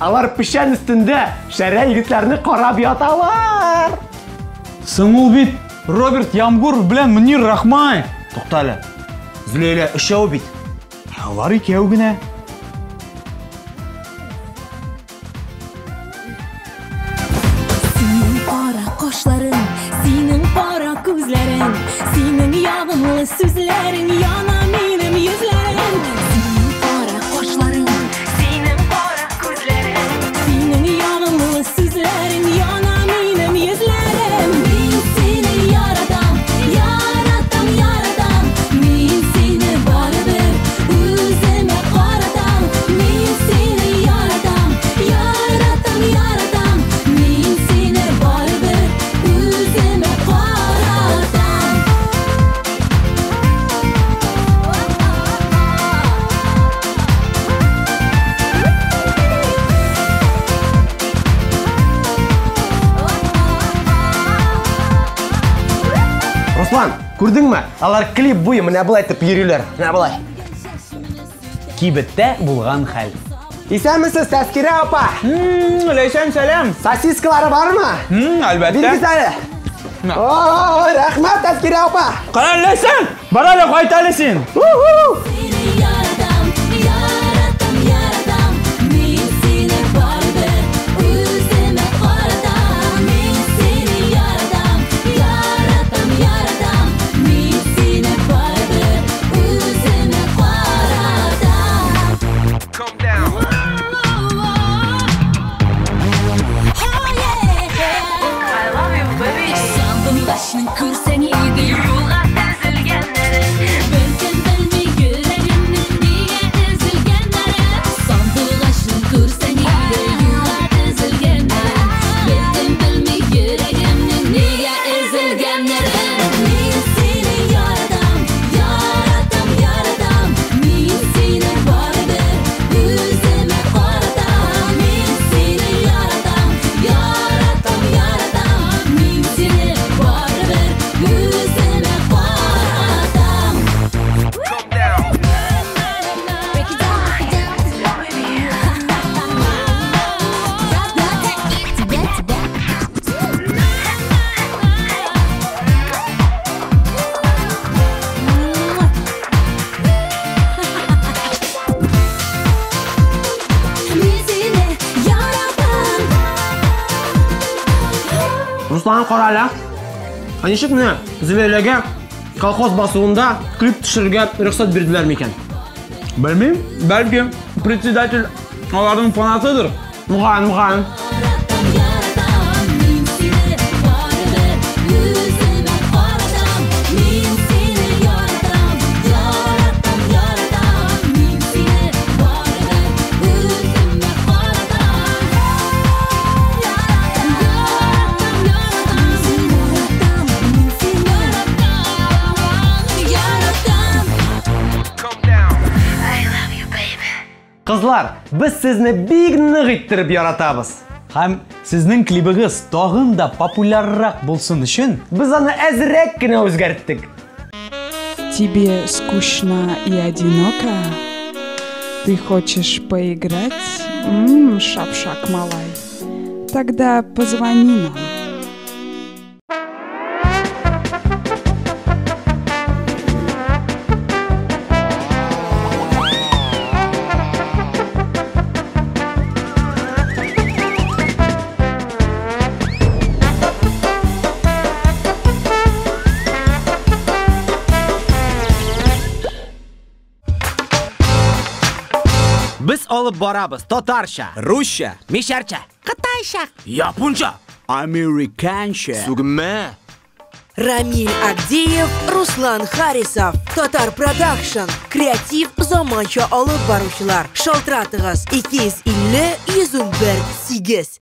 Алар пишән өстендә шәрә егетләрне карап яталар. Соң ул бит Роберт Ямгур белән Мөнир Рахмай. Туктале. Зөләйлә өчәү бит. Алар икәү генә. Синең кара кашларың, синең кара күзләрең, синең ягымлы сүзләрең яна минем йөзләрем. Синең кара кашларың, синең кара күзләрең, синең ягымлы сүзләрең яна минем йөзләрем. Мин сине яратам, яратам, яратам. Мин сине барыбер үземә каратам. Мин сине яратам, яратам, яратам. Мин сине барыбер үземә каратам. Руслан, күрдеңме? Алар клип буе менә булай итеп йөриләр. Менә булай. Кибеттә булган хәл. Исәнмесез, Тәскирә апа? Ләйсән сәлам. Сосискалары бармы? Әлбәттә. Бирегез әле. Ой, рәхмәт, Тәскирә апа. Кара Ләйсән, бар әле кайт әле син. Сине яратам, яратам, яратам. Мин сине барыбер үземә каратам. Мин сине яратам, яратам, яратам. Мин сине барыбер үземә каратам. Come down. I love you, baby. Sandım başını күрсәң иде юлга тезелгәннәре. Белсәм белми йөрәгемне нигә өзелгәннәре. Sandım başını күрсәң иде юлга тезелгәннәре. Белсәм белми йөрәгемне нигә өзелгәннәре. Мин сине яратам, яратам, яратам. Мин сине барыбер үземә каратам. Мин сине яратам, яратам, яратам. Мин сине барыбер үземә каратам. Come down. Break it down, break it down. Мин сине яратам. Руслан карала. Ничек менә Зөләйләгә колхоз басуында клип төшерергә рөхсәт бирделәр микән? Белмим, бәлки председатель аларның фанатыдыр. Муган. Яратам, яратам. Мин сине барыбер үземә каратам. Мин сине яратам, яратам, яратам. Мин сине барыбер үземә каратам. Яратам, яратам, яратам. Мин сине яратам. Come down. I love you, baby. Кызлар, без сезне бик нык иттереп яратабыз. Һәм сезнең клибыгыз тагын да популяррак булсын өчен Без аны әзрәк кенә үзгәрттек. Тебе скучно и одиноко? Ты хочешь поиграть? Шапшак малай. Тогда позвони нам. Biz olib boramiz татарча, русча, мишәрчә, кытайча, японча, американча. Сүгенмә. Рамиль Агдеев, Руслан Харисов, Татар Продакшн, креатив заманча алып баручылар. Шалтыратыгыз 250 101 8.